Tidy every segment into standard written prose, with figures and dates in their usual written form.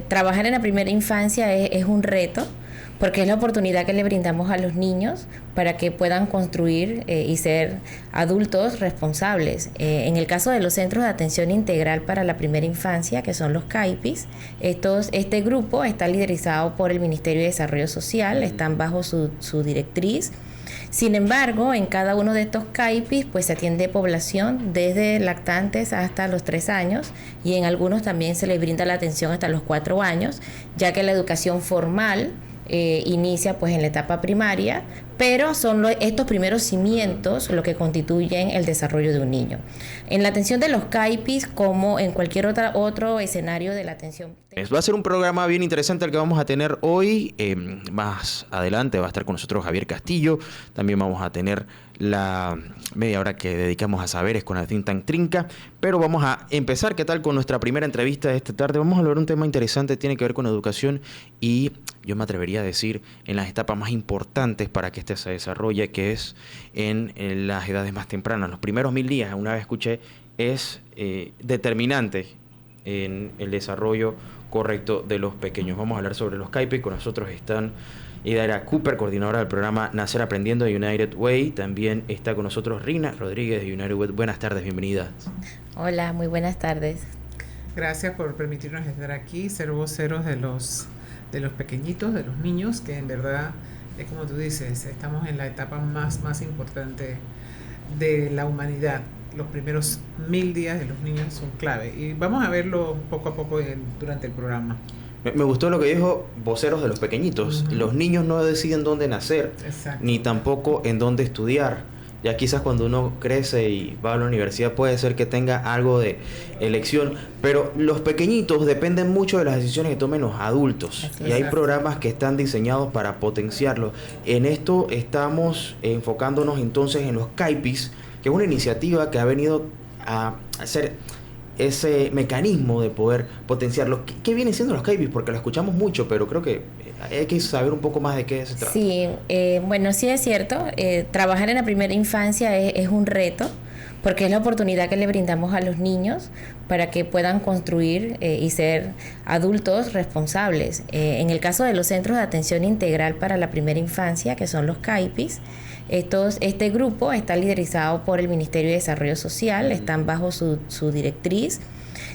trabajar en la primera infancia es un reto, porque es la oportunidad que le brindamos a los niños para que puedan construir y ser adultos responsables. En el caso de los Centros de Atención Integral para la Primera Infancia, que son los CAIPIS, este grupo está liderizado por el Ministerio de Desarrollo Social, están bajo su directriz. Sin embargo, en cada uno de estos CAIPIS pues se atiende población desde lactantes hasta los 3 años, y en algunos también se les brinda la atención hasta los 4 años, ya que la educación formal inicia pues en la etapa primaria, pero son estos primeros cimientos lo que constituyen el desarrollo de un niño. En la atención de los CAIPIS, como en cualquier otro escenario de la atención. Va a ser un programa bien interesante el que vamos a tener hoy. Más adelante va a estar con nosotros Javier Castillo. También vamos a tener la media hora que dedicamos a saberes con la think tank Trinca. Pero vamos a empezar, ¿qué tal? Con nuestra primera entrevista de esta tarde. Vamos a hablar de un tema interesante, tiene que ver con educación y yo me atrevería a decir en las etapas más importantes para que se desarrolle, que es en las edades más tempranas. Los primeros 1000 días, una vez escuché, es determinante en el desarrollo correcto de los pequeños. Vamos a hablar sobre los CAIPIS. Con nosotros están Idaira Cooper, coordinadora del programa Nacer Aprendiendo de United Way. También está con nosotros Rina Rodríguez de United Way. Buenas tardes, bienvenidas. Hola, muy buenas tardes. Gracias por permitirnos estar aquí, ser voceros de los pequeñitos, de los niños, que en verdad es como tú dices, estamos en la etapa más importante de la humanidad. Los primeros 1000 días de los niños son clave y vamos a verlo poco a poco durante el programa. Me gustó lo que dijo voceros de los pequeñitos. Uh-huh. Los niños no deciden dónde nacer, exacto, ni tampoco en dónde estudiar. Ya quizás cuando uno crece y va a la universidad puede ser que tenga algo de elección, pero los pequeñitos dependen mucho de las decisiones que tomen los adultos. Exacto. Y hay programas que están diseñados para potenciarlo. En esto estamos enfocándonos entonces en los CAIPIS, que es una iniciativa que ha venido a hacer ese mecanismo de poder potenciarlo. ¿Qué vienen siendo los CAIPIS? Porque lo escuchamos mucho, pero creo que hay que saber un poco más de qué se trata. Sí, bueno, sí es cierto. Trabajar en la primera infancia es un reto, porque es la oportunidad que le brindamos a los niños para que puedan construir y ser adultos responsables. En el caso de los Centros de Atención Integral para la Primera Infancia, que son los CAIPIS, este grupo está liderizado por el Ministerio de Desarrollo Social, están bajo su directriz.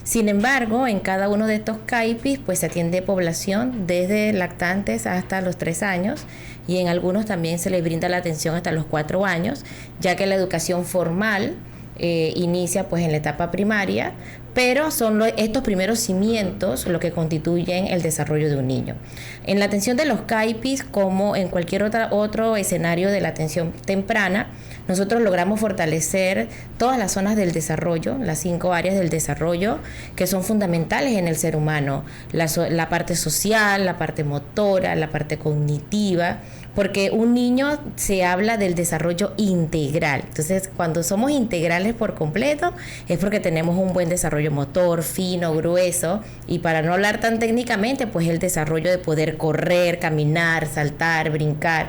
Sin embargo, en cada uno de estos CAIPIS pues se atiende población desde lactantes hasta los 3 años, y en algunos también se les brinda la atención hasta los 4 años, ya que la educación formal inicia pues en la etapa primaria, pero son estos primeros cimientos lo que constituyen el desarrollo de un niño. En la atención de los CAIPIS, como en cualquier otro escenario de la atención temprana, nosotros logramos fortalecer todas las zonas del desarrollo, las 5 áreas del desarrollo que son fundamentales en el ser humano: la parte social, la parte motora, la parte cognitiva, porque un niño se habla del desarrollo integral. Entonces, cuando somos integrales por completo, es porque tenemos un buen desarrollo motor, fino, grueso, y para no hablar tan técnicamente, pues el desarrollo de poder correr, caminar, saltar, brincar,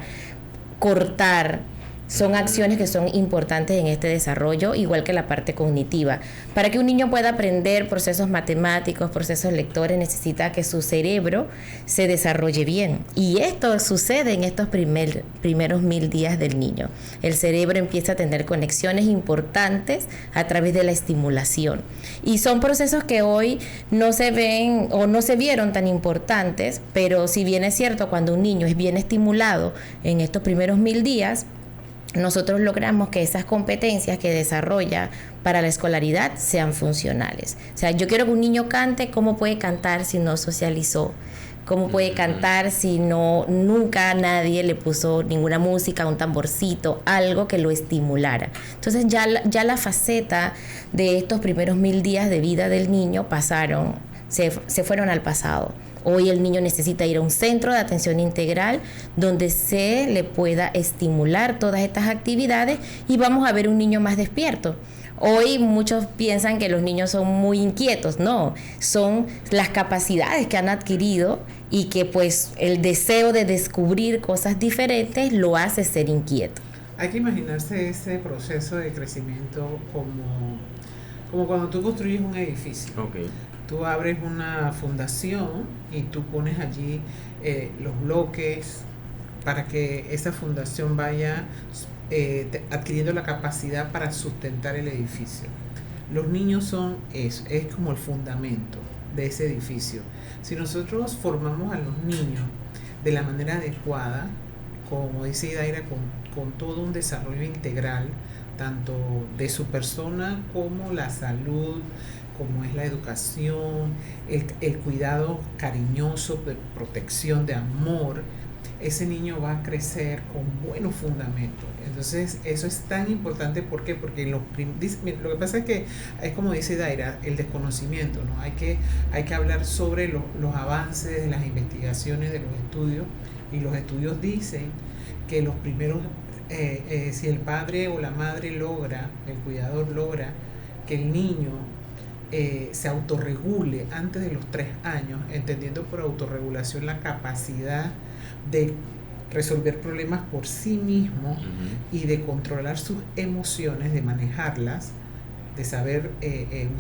cortar. Son acciones que son importantes en este desarrollo, igual que la parte cognitiva. Para que un niño pueda aprender procesos matemáticos, procesos lectores, necesita que su cerebro se desarrolle bien. Y esto sucede en estos primeros 1000 días del niño. El cerebro empieza a tener conexiones importantes a través de la estimulación. Y son procesos que hoy no se ven o no se vieron tan importantes, pero si bien es cierto, cuando un niño es bien estimulado en estos primeros 1000 días, nosotros logramos que esas competencias que desarrolla para la escolaridad sean funcionales. O sea, yo quiero que un niño cante. ¿Cómo puede cantar si no socializó? ¿Cómo puede cantar si nunca nadie le puso ninguna música, un tamborcito, algo que lo estimulara? Entonces ya la faceta de estos primeros 1000 días de vida del niño se fueron al pasado. Hoy el niño necesita ir a un centro de atención integral donde se le pueda estimular todas estas actividades y vamos a ver un niño más despierto. Hoy muchos piensan que los niños son muy inquietos. No, son las capacidades que han adquirido y que pues el deseo de descubrir cosas diferentes lo hace ser inquieto. Hay que imaginarse ese proceso de crecimiento como cuando tú construyes un edificio. Okay. Tú abres una fundación y tú pones allí los bloques para que esa fundación vaya adquiriendo la capacidad para sustentar el edificio. Los niños son eso, es como el fundamento de ese edificio. Si nosotros formamos a los niños de la manera adecuada, como dice Idaira, con todo un desarrollo integral, tanto de su persona como la salud, como es la educación, el cuidado cariñoso, de protección, de amor, ese niño va a crecer con buenos fundamentos. Entonces, eso es tan importante. ¿Por qué? Porque lo que pasa es que es como dice Daira, el desconocimiento, ¿no? Hay que hablar sobre los avances de las investigaciones, de los estudios, y los estudios dicen que los primeros, si el padre o la madre logra, el cuidador logra que el niño se autorregule antes de los 3 años, entendiendo por autorregulación la capacidad de resolver problemas por sí mismo y de controlar sus emociones, de manejarlas, de saber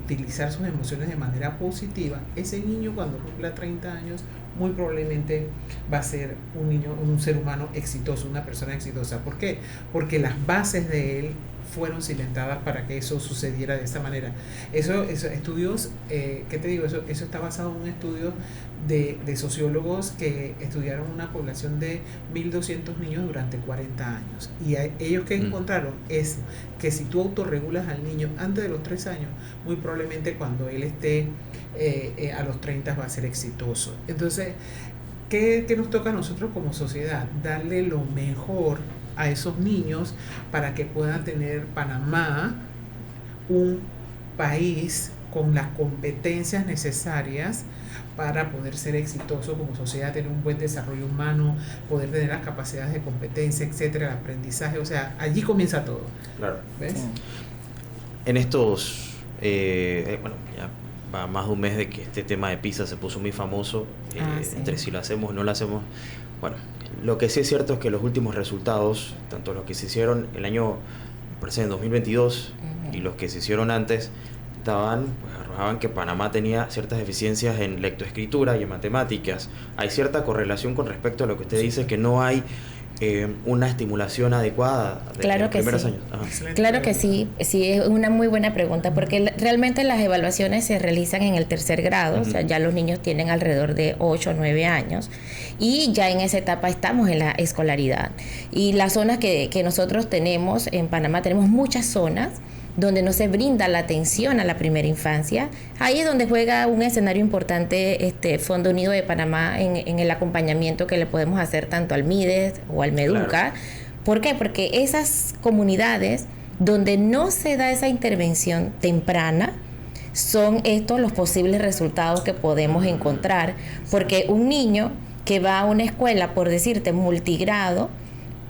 utilizar sus emociones de manera positiva, ese niño cuando cumpla 30 años muy probablemente va a ser un ser humano exitoso, una persona exitosa. ¿Por qué? Porque las bases de él fueron cimentadas para que eso sucediera de esa manera. Eso estudios, ¿qué te digo? Eso está basado en un estudio de sociólogos que estudiaron una población de 1.200 niños durante 40 años. Y ellos que encontraron es que si tú autorregulas al niño antes de los 3 años, muy probablemente cuando él esté a los 30 va a ser exitoso. Entonces, ¿qué nos toca a nosotros como sociedad? Darle lo mejor a esos niños para que puedan tener Panamá un país con las competencias necesarias para poder ser exitoso como sociedad, tener un buen desarrollo humano, poder tener las capacidades de competencia, etcétera, el aprendizaje. O sea, allí comienza todo. Claro. ¿Ves? Sí. En estos, bueno, ya va más de un mes de que este tema de PISA se puso muy famoso, Sí. entre si lo hacemos o no lo hacemos. Bueno, lo que sí es cierto es que los últimos resultados, tanto los que se hicieron el año, me parece en 2022, y los que se hicieron antes, arrojaban que Panamá tenía ciertas deficiencias en lectoescritura y en matemáticas. Hay cierta correlación con respecto a lo que usted dice, que no hay una estimulación adecuada de Claro los que primeros sí. años. Ajá. Claro que sí, es una muy buena pregunta, porque realmente las evaluaciones se realizan en el 3er grado, o sea, ya los niños tienen alrededor de 8 o 9 años, y ya en esa etapa estamos en la escolaridad. Y las zonas que nosotros tenemos en Panamá, tenemos muchas zonas donde no se brinda la atención a la primera infancia. Ahí es donde juega un escenario importante Fondo Unido de Panamá en el acompañamiento que le podemos hacer tanto al MIDES o al MEDUCA. Claro. ¿Por qué? Porque esas comunidades donde no se da esa intervención temprana, son estos los posibles resultados que podemos encontrar. Porque un niño que va a una escuela, por decirte, multigrado,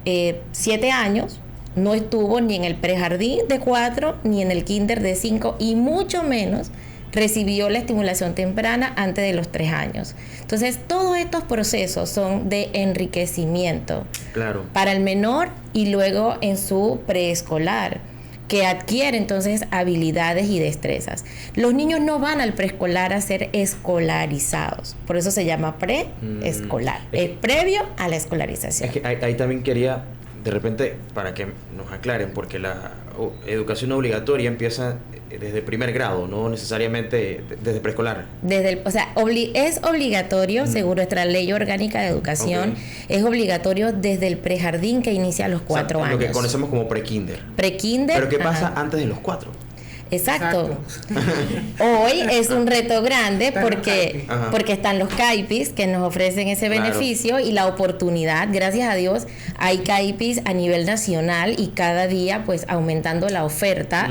7 años, no estuvo ni en el prejardín de 4, ni en el kinder de 5, y mucho menos recibió la estimulación temprana antes de los 3 años. Entonces, todos estos procesos son de enriquecimiento, claro, para el menor y luego en su preescolar, que adquiere entonces habilidades y destrezas. Los niños no van al preescolar a ser escolarizados, por eso se llama preescolar, es previo a la escolarización. Es que ahí también quería, de repente, para que nos aclaren, porque la educación obligatoria empieza desde el 1er grado, no necesariamente desde preescolar. Es obligatorio, según nuestra ley orgánica de educación, es obligatorio desde el prejardín, que inicia a los 4 años. Lo que conocemos como prekinder. Prekinder. Pero ¿qué pasa antes de los 4? Exacto. Hoy es un reto grande porque están los CAIPIS que nos ofrecen ese beneficio, y la oportunidad. Gracias a Dios hay CAIPIS a nivel nacional y cada día pues aumentando la oferta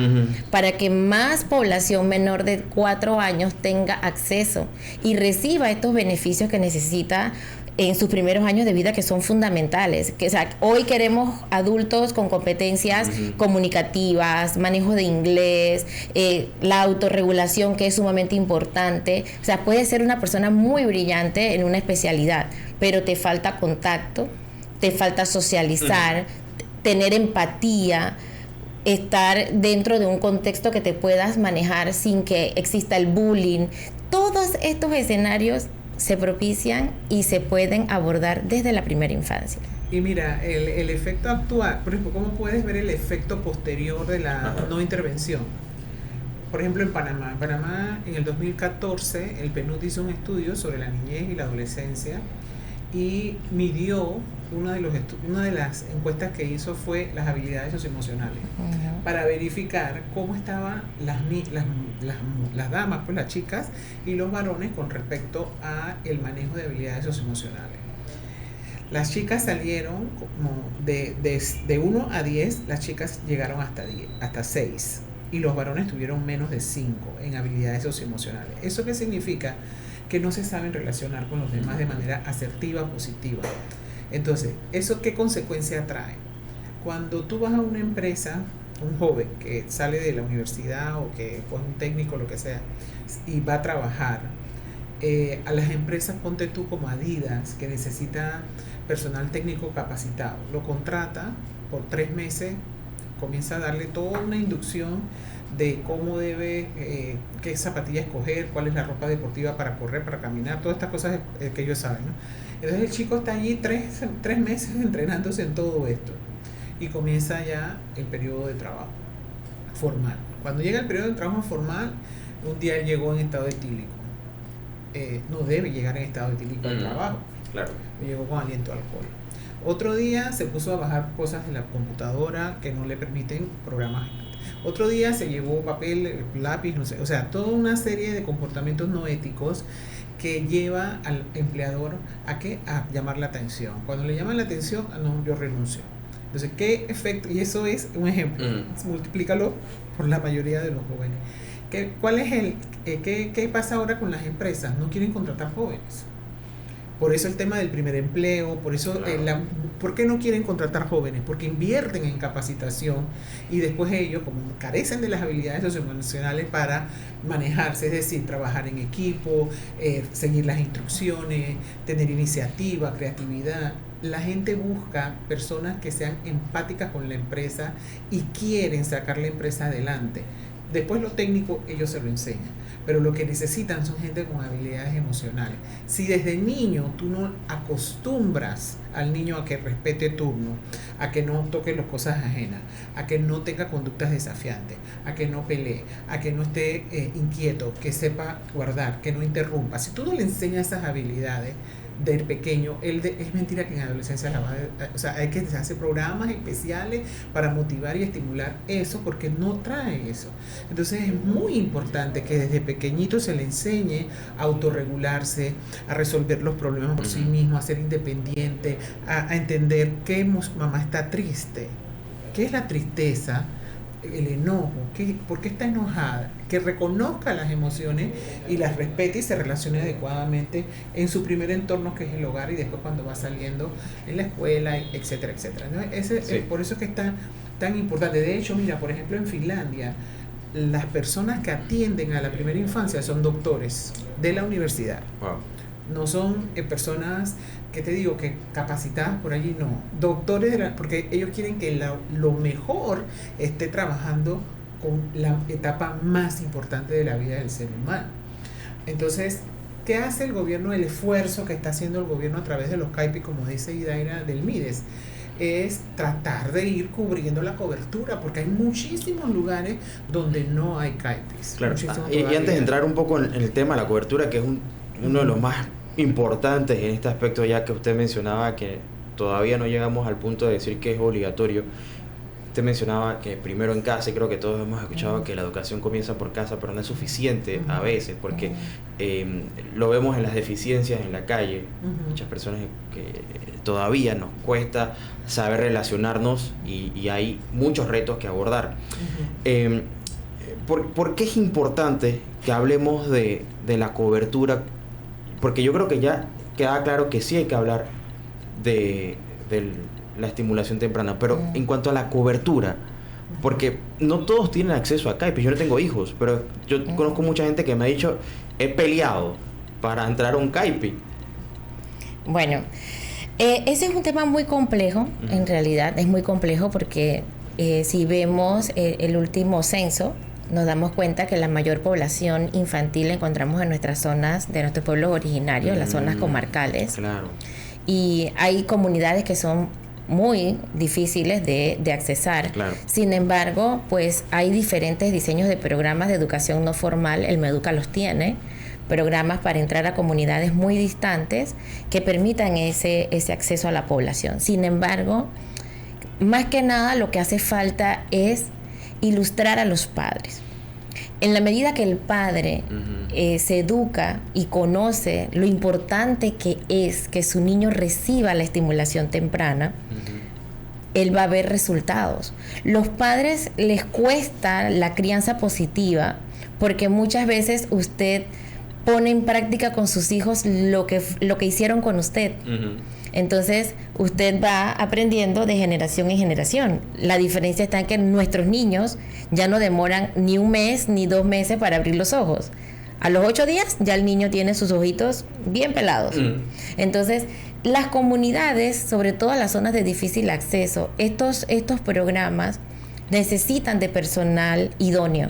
para que más población menor de 4 años tenga acceso y reciba estos beneficios que necesita en sus primeros años de vida, que son fundamentales. O sea, hoy queremos adultos con competencias comunicativas, manejo de inglés, la autorregulación, que es sumamente importante. O sea, puedes ser una persona muy brillante en una especialidad, pero te falta contacto, te falta socializar, tener empatía, estar dentro de un contexto que te puedas manejar sin que exista el bullying. todos estos escenarios se propician y se pueden abordar desde la primera infancia. Y mira, el efecto actual, por ejemplo, ¿cómo puedes ver el efecto posterior de la no intervención? Por ejemplo, en Panamá, en el 2014, el PNUD hizo un estudio sobre la niñez y la adolescencia y midió, una de las encuestas que hizo fue las habilidades socioemocionales, para verificar cómo estaban las damas, pues las chicas y los varones con respecto a el manejo de habilidades socioemocionales. Las chicas salieron como de 1 a 10, las chicas llegaron hasta 6 y los varones tuvieron menos de 5 en habilidades socioemocionales. ¿Eso qué significa? Que no se saben relacionar con los demás de manera asertiva, positiva. Entonces, ¿eso qué consecuencia trae? Cuando tú vas a una empresa, un joven que sale de la universidad o que es un técnico, lo que sea, y va a trabajar, a las empresas, ponte tú como Adidas, que necesita personal técnico capacitado, lo contrata por 3 meses, comienza a darle toda una inducción de cómo debe, qué zapatilla escoger, cuál es la ropa deportiva para correr, para caminar, todas estas cosas que ellos saben, ¿no? Entonces el chico está allí 3 meses entrenándose en todo esto y comienza ya el periodo de trabajo formal. Cuando llega el periodo de trabajo formal, un día él llegó en estado etílico. No debe llegar en estado etílico al trabajo. Claro. Llegó con aliento a alcohol. Otro día se puso a bajar cosas de la computadora que no le permiten programar. Otro día se llevó papel, lápiz, no sé, o sea, toda una serie de comportamientos no éticos que lleva al empleador a ¿qué? A llamar la atención. Cuando le llaman la atención, no, yo renuncio. Entonces, ¿qué efecto? Y eso es un ejemplo. Multiplícalo por la mayoría de los jóvenes. ¿Cuál es qué pasa ahora con las empresas? No quieren contratar jóvenes. Por eso el tema del primer empleo, por eso, claro. ¿Por qué no quieren contratar jóvenes? Porque invierten en capacitación y después ellos, como carecen de las habilidades socioemocionales para manejarse, es decir, trabajar en equipo, seguir las instrucciones, tener iniciativa, creatividad. La gente busca personas que sean empáticas con la empresa y quieren sacar la empresa adelante. Después lo técnico ellos se lo enseñan. Pero lo que necesitan son gente con habilidades emocionales. Si desde niño tú no acostumbras al niño a que respete turno, a que no toque las cosas ajenas, a que no tenga conductas desafiantes, a que no pelee, a que no esté inquieto, que sepa guardar, que no interrumpa. Si tú no le enseñas esas habilidades del pequeño, es mentira que en adolescencia o sea, hay que hacer programas especiales para motivar y estimular eso, porque no trae eso. Entonces es muy importante que desde pequeñito se le enseñe a autorregularse, a resolver los problemas por sí mismo, a ser independiente, a entender que mamá está triste, qué es la tristeza, el enojo, por qué está enojada, que reconozca las emociones y las respete y se relacione adecuadamente en su primer entorno, que es el hogar, y después cuando va saliendo en la escuela, etcétera, etcétera. Sí. Por eso es que está tan importante. De hecho, mira, por ejemplo, en Finlandia, las personas que atienden a la primera infancia son doctores de la universidad. Wow. No son personas, que te digo, que capacitadas por allí, no. Doctores, porque ellos quieren que lo mejor esté trabajando con la etapa más importante de la vida del ser humano. Entonces, ¿qué hace el gobierno? El esfuerzo que está haciendo el gobierno a través de los CAIPI, como dice Idaira del Mides, es tratar de ir cubriendo la cobertura, porque hay muchísimos lugares donde no hay CAIPIs. Claro. Y antes de entrar un poco en el tema de la cobertura, que es uno de los más importantes en este aspecto, ya que usted mencionaba que todavía no llegamos al punto de decir que es obligatorio. Usted mencionaba que primero en casa, y creo que todos hemos escuchado que la educación comienza por casa, pero no es suficiente a veces, porque lo vemos en las deficiencias en la calle. Muchas personas que todavía nos cuesta saber relacionarnos y hay muchos retos que abordar. ¿Por qué es importante que hablemos de la cobertura? Porque yo creo que ya queda claro que sí hay que hablar de la estimulación temprana, pero en cuanto a la cobertura, porque no todos tienen acceso a CAIPI. Yo no tengo hijos, pero yo conozco mucha gente que me ha dicho, he peleado para entrar a un CAIPI. Bueno, ese es un tema muy complejo, en realidad es muy complejo, porque si vemos el último censo nos damos cuenta que la mayor población infantil la encontramos en nuestras zonas, de nuestros pueblos originarios, las zonas comarcales. Claro. Y hay comunidades que son muy difíciles de accesar. Claro. Sin embargo, pues hay diferentes diseños de programas de educación no formal. El Meduca los tiene, programas para entrar a comunidades muy distantes que permitan ese acceso a la población. Sin embargo, más que nada lo que hace falta es ilustrar a los padres. En la medida que el padre se educa y conoce lo importante que es que su niño reciba la estimulación temprana, él va a ver resultados. Los padres les cuesta la crianza positiva porque muchas veces usted pone en práctica con sus hijos lo que hicieron con usted. Entonces, usted va aprendiendo de generación en generación. La diferencia está en que nuestros niños ya no demoran ni un mes ni 2 meses para abrir los ojos. A los 8 días ya el niño tiene sus ojitos bien pelados. Entonces, las comunidades, sobre todo en las zonas de difícil acceso, estos programas necesitan de personal idóneo.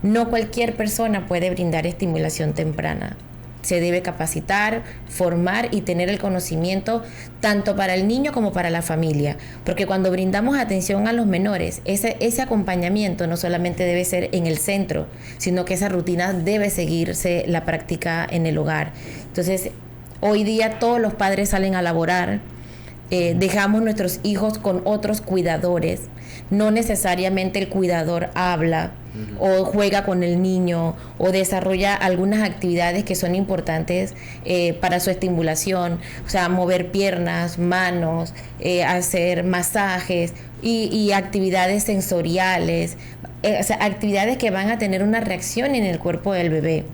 No cualquier persona puede brindar estimulación temprana. Se debe capacitar, formar y tener el conocimiento tanto para el niño como para la familia. Porque cuando brindamos atención a los menores, ese acompañamiento no solamente debe ser en el centro, sino que esa rutina debe seguirse la práctica en el hogar. Entonces, hoy día todos los padres salen a laborar, dejamos nuestros hijos con otros cuidadores. No necesariamente el cuidador habla o juega con el niño o desarrolla algunas actividades que son importantes para su estimulación, o sea, mover piernas, manos, hacer masajes y actividades sensoriales, o sea, actividades que van a tener una reacción en el cuerpo del bebé.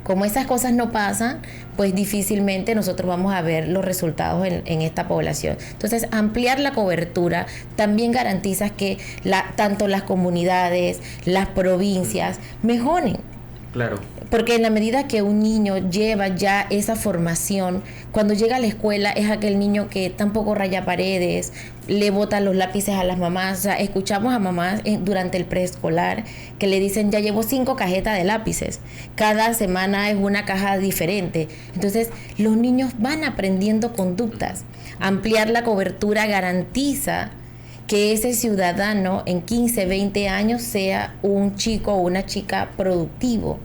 Como esas cosas no pasan, pues difícilmente nosotros vamos a ver los resultados en esta población. Entonces, ampliar la cobertura también garantiza que tanto las comunidades, las provincias mejoren. Claro. Porque en la medida que un niño lleva ya esa formación, cuando llega a la escuela es aquel niño que tampoco raya paredes, le bota los lápices a las mamás. O sea, escuchamos a mamás durante el preescolar que le dicen, ya llevo 5 cajetas de lápices. Cada semana es una caja diferente. Entonces, los niños van aprendiendo conductas. Ampliar la cobertura garantiza que ese ciudadano en 15, 20 años sea un chico o una chica productivo.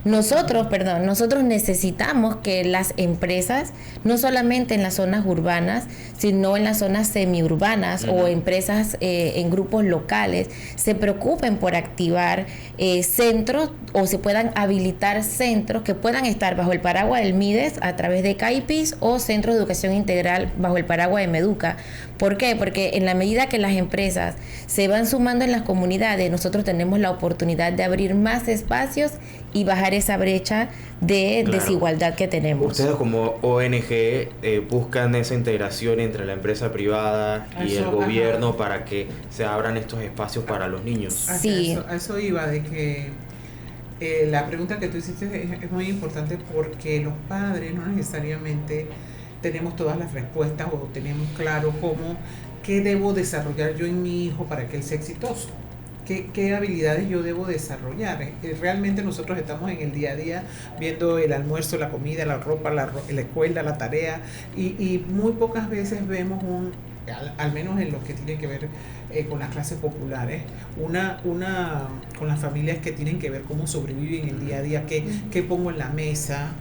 Nosotros necesitamos que las empresas, no solamente en las zonas urbanas, sino en las zonas semiurbanas o empresas en grupos locales, se preocupen por activar centros o se puedan habilitar centros que puedan estar bajo el paraguas del MIDES a través de CAIPIS o Centros de Educación Integral bajo el paraguas de Meduca. ¿Por qué? Porque en la medida que las empresas se van sumando en las comunidades, nosotros tenemos la oportunidad de abrir más espacios y bajar esa brecha de desigualdad que tenemos. Ustedes como ONG buscan esa integración entre la empresa privada y el gobierno para que se abran estos espacios para los niños. Sí. A eso iba, de que la pregunta que tú hiciste es muy importante porque los padres no necesariamente tenemos todas las respuestas o tenemos claro qué debo desarrollar yo en mi hijo para que él sea exitoso. ¿Qué habilidades yo debo desarrollar? Realmente nosotros estamos en el día a día viendo el almuerzo, la comida, la ropa, la escuela, la tarea y muy pocas veces vemos al menos en lo que tiene que ver con las clases populares, con las familias que tienen que ver cómo sobreviven el día a día, qué pongo en la mesa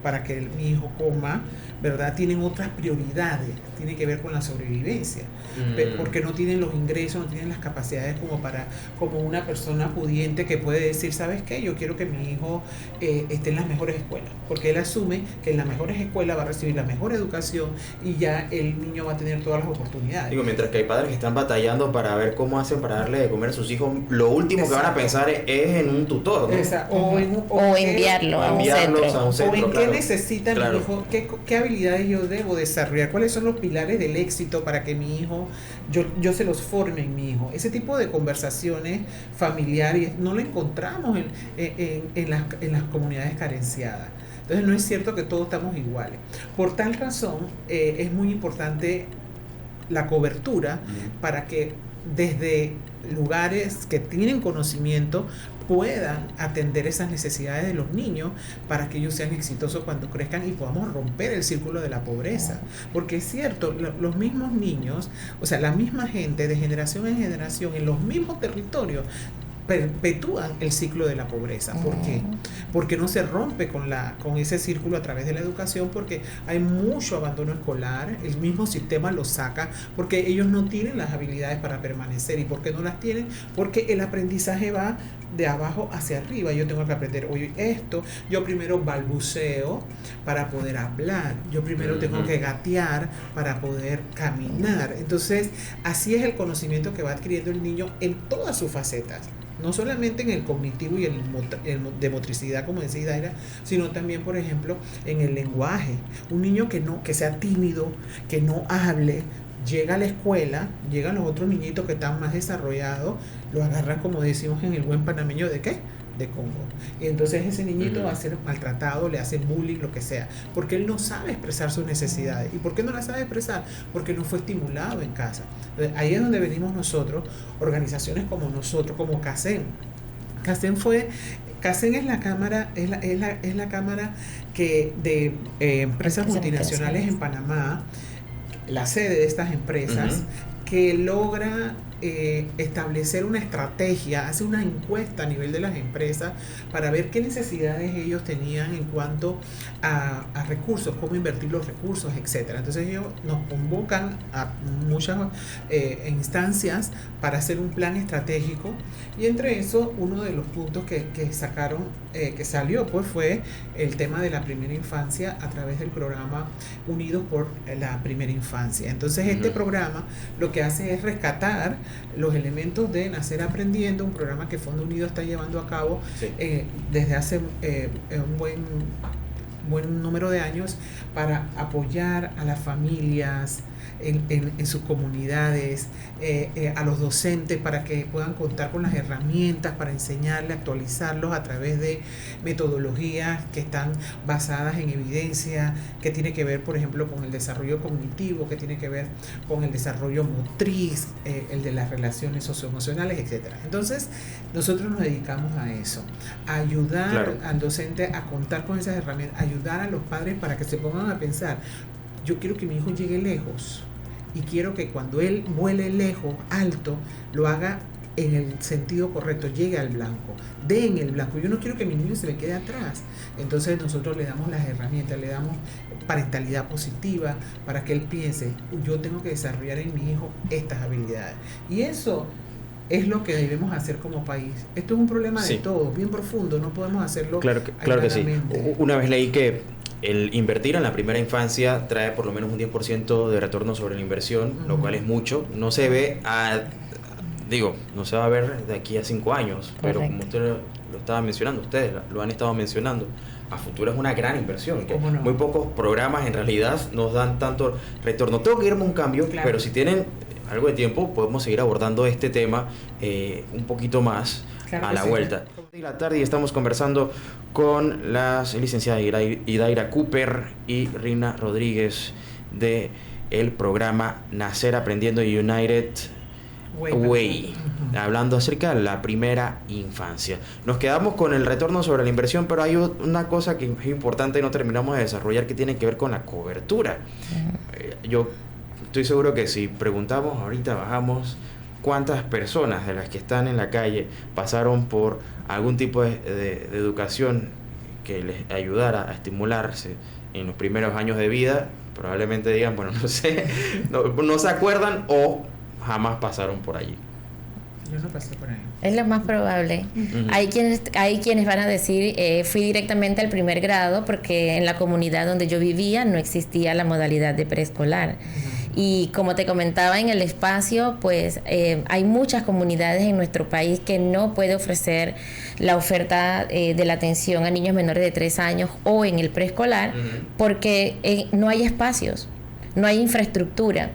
para que mi hijo coma, ¿verdad? Tienen otras prioridades, tiene que ver con la sobrevivencia, porque no tienen los ingresos, no tienen las capacidades como una persona pudiente que puede decir, ¿sabes qué? Yo quiero que mi hijo esté en las mejores escuelas, porque él asume que en las mejores escuelas va a recibir la mejor educación y ya el niño va a tener todas las oportunidades. Digo, mientras que hay padres que están batallando para ver cómo hacen para darle de comer a sus hijos, lo último que van a pensar es en un tutor, ¿no? O enviarlo a un centro. O en qué necesita mi hijo, qué habilidades yo debo desarrollar, cuáles son los pilares del éxito para que mi hijo, yo se los forme en mi hijo. Ese tipo de conversaciones familiares no lo encontramos en las comunidades carenciadas. Entonces no es cierto que todos estamos iguales. Por tal razón es muy importante la cobertura para que desde lugares que tienen conocimiento puedan atender esas necesidades de los niños para que ellos sean exitosos cuando crezcan y podamos romper el círculo de la pobreza. Porque es cierto, los mismos niños, o sea, la misma gente de generación en generación en los mismos territorios perpetúan el ciclo de la pobreza. ¿Por qué? Porque no se rompe con ese círculo a través de la educación, porque hay mucho abandono escolar, el mismo sistema los saca, porque ellos no tienen las habilidades para permanecer. ¿Y por qué no las tienen? Porque el aprendizaje va de abajo hacia arriba. Yo tengo que aprender hoy esto, yo primero balbuceo para poder hablar, yo primero tengo que gatear para poder caminar. Entonces, así es el conocimiento que va adquiriendo el niño en todas sus facetas. No solamente en el cognitivo y el de motricidad, como decía Idaira, sino también, por ejemplo, en el lenguaje. Un niño que sea tímido, que no hable, llega a la escuela, llegan los otros niñitos que están más desarrollados, lo agarran, como decimos en el buen panameño, ¿de qué? De Congo. Y entonces ese niñito va a ser maltratado, le hacen bullying, lo que sea, porque él no sabe expresar sus necesidades. ¿Y por qué no las sabe expresar? Porque no fue estimulado en casa. Entonces, ahí es donde venimos nosotros, organizaciones como nosotros, como CACEN. CACEN es la cámara, es la cámara que de empresas multinacionales en Panamá, la sede de estas empresas, que logra establecer una estrategia, hace una encuesta a nivel de las empresas para ver qué necesidades ellos tenían en cuanto a recursos, cómo invertir los recursos, etcétera. Entonces ellos nos convocan a muchas instancias para hacer un plan estratégico, y entre eso uno de los puntos que sacaron, que salió, pues fue el tema de la primera infancia a través del programa Unidos por la Primera Infancia. Entonces este programa lo que hace es rescatar los elementos de Nacer Aprendiendo, un programa que Fondo Unido está llevando a cabo desde hace un buen número de años, para apoyar a las familias en sus comunidades, a los docentes, para que puedan contar con las herramientas para enseñarles, actualizarlos a través de metodologías que están basadas en evidencia, que tiene que ver, por ejemplo, con el desarrollo cognitivo, que tiene que ver con el desarrollo motriz, el de las relaciones socioemocionales, etcétera. Entonces, nosotros nos dedicamos a eso, a ayudar al docente a contar con esas herramientas, ayudar a los padres para que se pongan a pensar: yo quiero que mi hijo llegue lejos, y quiero que cuando él vuele lejos, alto, lo haga en el sentido correcto, llegue al blanco, dé en el blanco. Yo no quiero que mi niño se le quede atrás. Entonces nosotros le damos las herramientas, le damos parentalidad positiva para que él piense: yo tengo que desarrollar en mi hijo estas habilidades. Y eso es lo que debemos hacer como país. Esto es un problema de todos, bien profundo, no podemos hacerlo claro que sí. Una vez leí que el invertir en la primera infancia trae por lo menos un 10% de retorno sobre la inversión, lo cual es mucho. No se ve no se va a ver de aquí a 5 años, pero como usted lo estaba mencionando, ustedes lo han estado mencionando, a futuro es una gran inversión, que muy pocos programas en realidad nos dan tanto retorno. Tengo que irme a un cambio, pero si tienen algo de tiempo podemos seguir abordando este tema un poquito más a la vuelta. De la tarde, y estamos conversando con las licenciadas Idaira Cooper y Rina Rodríguez de el programa Nacer Aprendiendo United Way, hablando acerca de la primera infancia. Nos quedamos con el retorno sobre la inversión, pero hay una cosa que es importante y no terminamos de desarrollar, que tiene que ver con la cobertura. Yo estoy seguro que si preguntamos ahorita, bajamos, ¿cuántas personas de las que están en la calle pasaron por algún tipo de educación que les ayudara a estimularse en los primeros años de vida? Probablemente digan, bueno, no sé, no se acuerdan o jamás pasaron por allí. Yo no pasé por ahí. Es lo más probable. Hay quienes van a decir, fui directamente al primer grado porque en la comunidad donde yo vivía no existía la modalidad de preescolar. Y como te comentaba en el espacio, pues hay muchas comunidades en nuestro país que no puede ofrecer la oferta de la atención a niños menores de 3 años o en el preescolar porque no hay espacios, no hay infraestructura.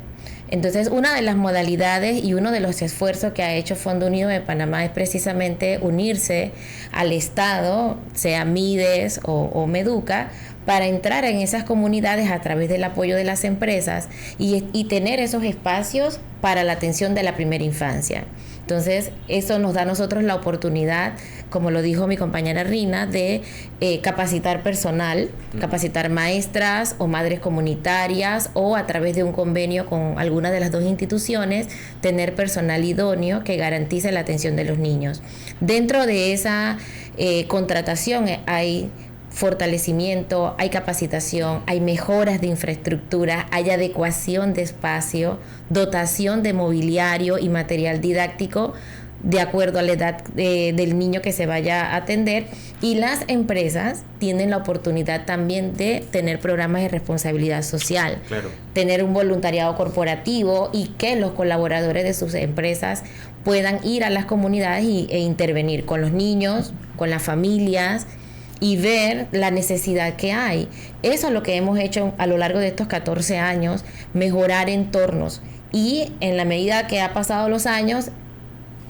Entonces, una de las modalidades y uno de los esfuerzos que ha hecho Fondo Unido de Panamá es precisamente unirse al Estado, sea Mides o Meduca, para entrar en esas comunidades a través del apoyo de las empresas y tener esos espacios para la atención de la primera infancia. Entonces, eso nos da a nosotros la oportunidad, como lo dijo mi compañera Rina, de capacitar personal, capacitar maestras o madres comunitarias, o a través de un convenio con alguna de las dos instituciones, tener personal idóneo que garantice la atención de los niños. Dentro de esa contratación hay fortalecimiento, hay capacitación, hay mejoras de infraestructura, hay adecuación de espacio, dotación de mobiliario y material didáctico de acuerdo a la edad del niño que se vaya a atender, y las empresas tienen la oportunidad también de tener programas de responsabilidad social, claro, tener un voluntariado corporativo y que los colaboradores de sus empresas puedan ir a las comunidades e intervenir con los niños, con las familias, y ver la necesidad que hay. Eso es lo que hemos hecho a lo largo de estos 14 años, mejorar entornos, y en la medida que ha pasado los años,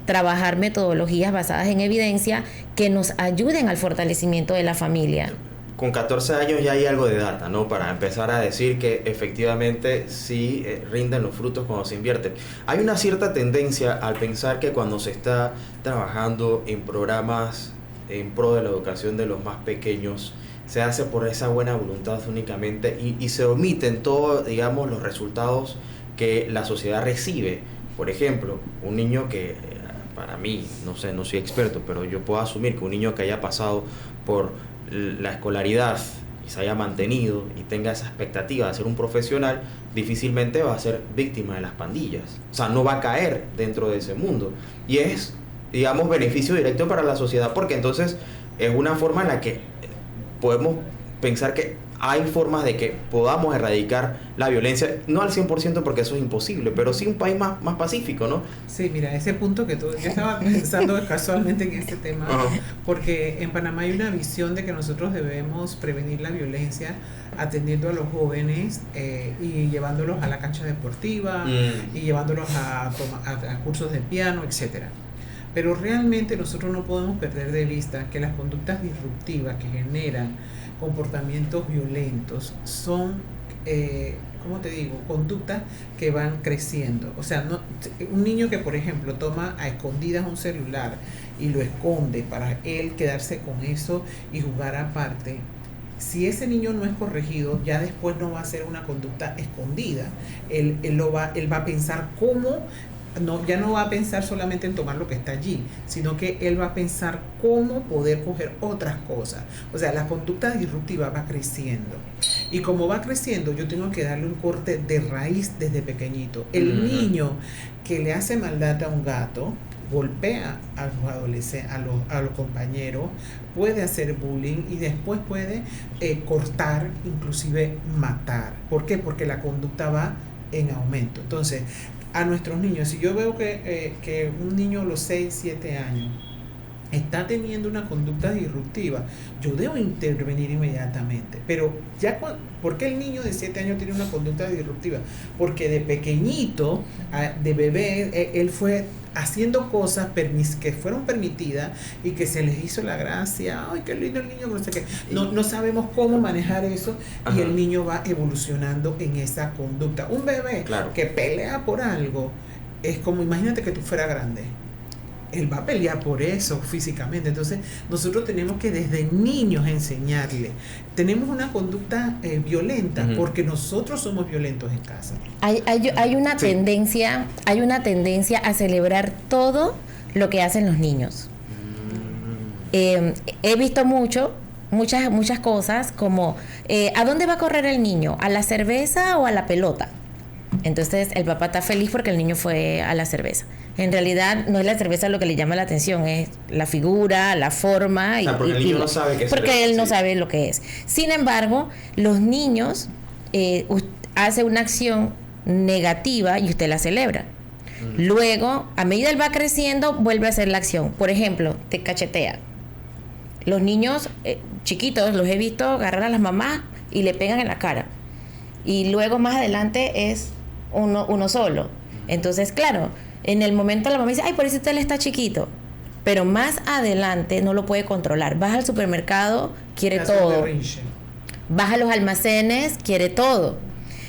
trabajar metodologías basadas en evidencia que nos ayuden al fortalecimiento de la familia. Con 14 años ya hay algo de data, ¿no? Para empezar a decir que efectivamente sí rinden los frutos cuando se invierte. Hay una cierta tendencia al pensar que cuando se está trabajando en programas en pro de la educación de los más pequeños, se hace por esa buena voluntad únicamente y se omiten todos, digamos, los resultados que la sociedad recibe. Por ejemplo, un niño que, para mí, no sé, no soy experto, pero yo puedo asumir que un niño que haya pasado por la escolaridad y se haya mantenido y tenga esa expectativa de ser un profesional, difícilmente va a ser víctima de las pandillas. O sea, no va a caer dentro de ese mundo. Y es, digamos, beneficio directo para la sociedad, porque entonces es una forma en la que podemos pensar que hay formas de que podamos erradicar la violencia, no al 100% porque eso es imposible, pero sí un país más pacífico, ¿no? Sí, mira, ese punto que tú, yo estaba pensando casualmente en este tema, porque en Panamá hay una visión de que nosotros debemos prevenir la violencia atendiendo a los jóvenes y llevándolos a la cancha deportiva y llevándolos a cursos de piano, etcétera. Pero realmente nosotros no podemos perder de vista que las conductas disruptivas que generan comportamientos violentos son, ¿cómo te digo?, conductas que van creciendo. O sea, no, un niño que, por ejemplo, toma a escondidas un celular y lo esconde para él quedarse con eso y jugar aparte, si ese niño no es corregido, ya después no va a ser una conducta escondida. Él va a pensar cómo... ya no va a pensar solamente en tomar lo que está allí, sino que él va a pensar cómo poder coger otras cosas. O sea, la conducta disruptiva va creciendo. Y como va creciendo, yo tengo que darle un corte de raíz desde pequeñito. El niño que le hace maldad a un gato, golpea a los adolescentes, a los compañeros, puede hacer bullying y después puede cortar, inclusive matar. ¿Por qué? Porque la conducta va en aumento. Entonces, a nuestros niños, si yo veo que un niño a los 6, 7 años está teniendo una conducta disruptiva, yo debo intervenir inmediatamente. Pero ya, ¿por qué el niño de 7 años tiene una conducta disruptiva? Porque de pequeñito, de bebé, él fue haciendo cosas que fueron permitidas y que se les hizo la gracia. Ay, qué lindo el niño, no sé qué. No sabemos cómo manejar eso. Ajá. Y el niño va evolucionando en esa conducta. Un bebé, claro, que pelea por algo, es como, imagínate que tú fueras grande. Él va a pelear por eso físicamente. Entonces nosotros tenemos que desde niños enseñarle. Tenemos una conducta violenta porque nosotros somos violentos en casa. Hay una tendencia a celebrar todo lo que hacen los niños. He visto muchas cosas como ¿a dónde va a correr el niño? ¿A la cerveza o a la pelota? Entonces el papá está feliz porque el niño fue a la cerveza. En realidad no es la cerveza lo que le llama la atención, es la figura, la forma. Porque el niño no sabe qué es. Porque él no sabe lo que es. Sin embargo, los niños hacen una acción negativa y usted la celebra. Luego, a medida él va creciendo, vuelve a hacer la acción. Por ejemplo, te cachetea. Los niños chiquitos los he visto agarrar a las mamás y le pegan en la cara. Y luego más adelante es uno solo. Entonces, claro, en el momento la mamá dice, ay, por eso usted está chiquito. Pero más adelante no lo puede controlar. Vas al supermercado, quiere todo. vas a los almacenes, quiere todo.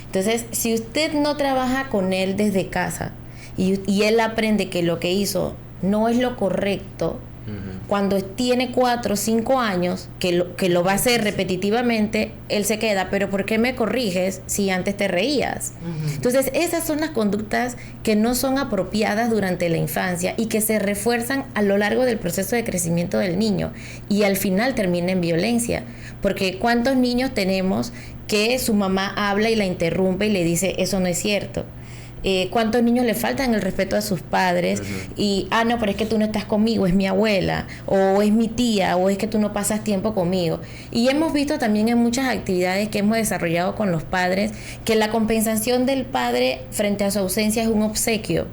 Entonces, si usted no trabaja con él desde casa y él aprende que lo que hizo no es lo correcto, cuando tiene 4 o 5 años, que lo va a hacer repetitivamente, él se queda, pero ¿por qué me corriges si antes te reías? Entonces, esas son las conductas que no son apropiadas durante la infancia y que se refuerzan a lo largo del proceso de crecimiento del niño y al final termina en violencia. Porque ¿cuántos niños tenemos que su mamá habla y la interrumpe y le dice, eso no es cierto? ¿Cuántos niños le faltan el respeto a sus padres? Y, no, pero es que tú no estás conmigo, es mi abuela, o es mi tía, o es que tú no pasas tiempo conmigo. Y hemos visto también en muchas actividades que hemos desarrollado con los padres que la compensación del padre frente a su ausencia es un obsequio,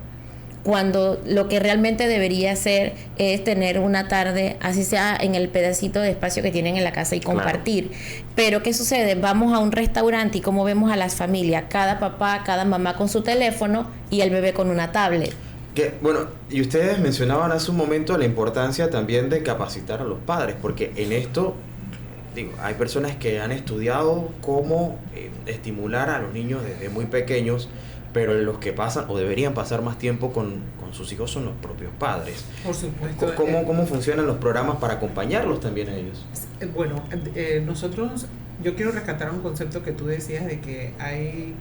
cuando lo que realmente debería hacer es tener una tarde, así sea en el pedacito de espacio que tienen en la casa y compartir. Claro. Pero ¿qué sucede? Vamos a un restaurante y como vemos a las familias, cada papá, cada mamá con su teléfono y el bebé con una tablet. Bueno, y ustedes mencionaban hace un momento la importancia también de capacitar a los padres, porque en esto, hay personas que han estudiado cómo estimular a los niños desde muy pequeños, pero los que pasan o deberían pasar más tiempo con sus hijos son los propios padres. Por supuesto. ¿Cómo funcionan los programas para acompañarlos también a ellos? Bueno, nosotros, yo quiero rescatar un concepto que tú decías de que hay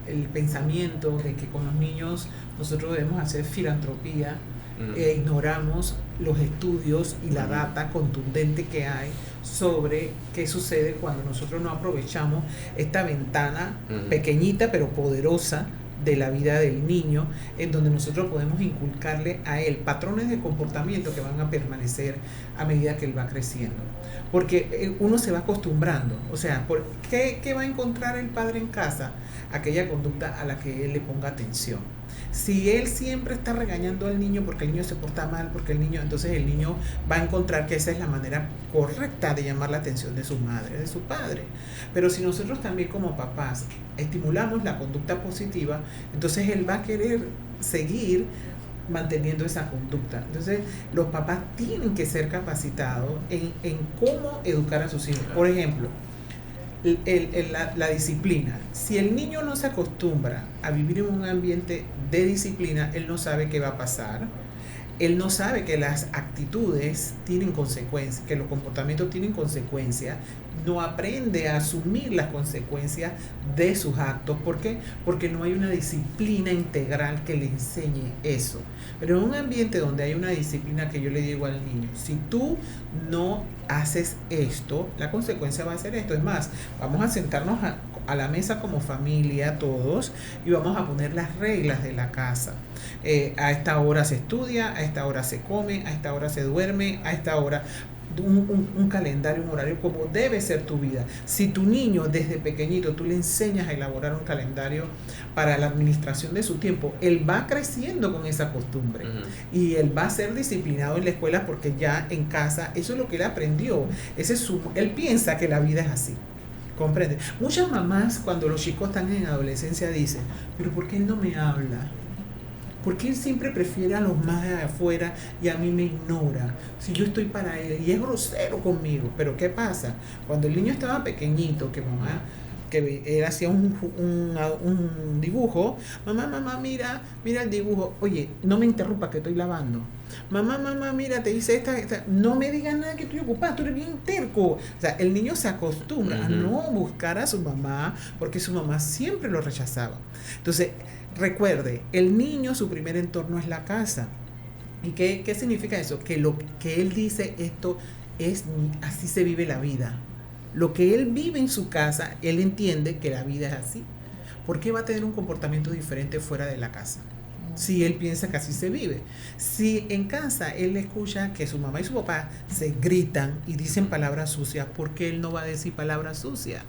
el pensamiento de que con los niños nosotros debemos hacer filantropía e ignoramos los estudios y la data contundente que hay sobre qué sucede cuando nosotros no aprovechamos esta ventana pequeñita pero poderosa de la vida del niño, en donde nosotros podemos inculcarle a él patrones de comportamiento que van a permanecer a medida que él va creciendo. Porque uno se va acostumbrando. O sea, ¿qué va a encontrar el padre en casa? Aquella conducta a la que él le ponga atención. Si él siempre está regañando al niño porque el niño se porta mal, entonces el niño va a encontrar que esa es la manera correcta de llamar la atención de su madre, de su padre. Pero si nosotros también como papás estimulamos la conducta positiva, entonces él va a querer seguir manteniendo esa conducta. Entonces los papás tienen que ser capacitados en cómo educar a sus hijos. Por ejemplo, la disciplina. Si el niño no se acostumbra a vivir en un ambiente de disciplina, él no sabe qué va a pasar. Él no sabe que las actitudes tienen consecuencias, que los comportamientos tienen consecuencias. No aprende a asumir las consecuencias de sus actos. ¿Por qué? Porque no hay una disciplina integral que le enseñe eso. Pero en un ambiente donde hay una disciplina, que yo le digo al niño, si tú no haces esto, la consecuencia va a ser esto. Es más, vamos a sentarnos a la mesa como familia todos y vamos a poner las reglas de la casa. A esta hora se estudia, a esta hora se come, a esta hora se duerme, a esta hora un calendario, un horario, como debe ser tu vida. Si tu niño desde pequeñito tú le enseñas a elaborar un calendario para la administración de su tiempo, él va creciendo con esa costumbre y él va a ser disciplinado en la escuela porque ya en casa eso es lo que él aprendió. Él piensa que la vida es así. ¿Comprende? Muchas mamás cuando los chicos están en adolescencia dicen, pero ¿por qué él no me habla? ¿Por qué él siempre prefiere a los más de afuera y a mí me ignora? Si yo estoy para él y es grosero conmigo. Pero ¿qué pasa? Cuando el niño estaba pequeñito, que él hacía un dibujo, mamá, mira el dibujo. Oye, no me interrumpa que estoy lavando. Mamá, mira, te hice esta. No me digas nada que estoy ocupada, tú eres bien terco. O sea, el niño se acostumbra a no buscar a su mamá porque su mamá siempre lo rechazaba. Entonces, recuerde, el niño, su primer entorno es la casa. ¿Y qué significa eso? Que lo que él dice, esto es, así se vive la vida. Lo que él vive en su casa, él entiende que la vida es así. ¿Por qué va a tener un comportamiento diferente fuera de la casa? Si él piensa que así se vive. Si en casa él escucha que su mamá y su papá se gritan y dicen palabras sucias, ¿por qué él no va a decir palabras sucias?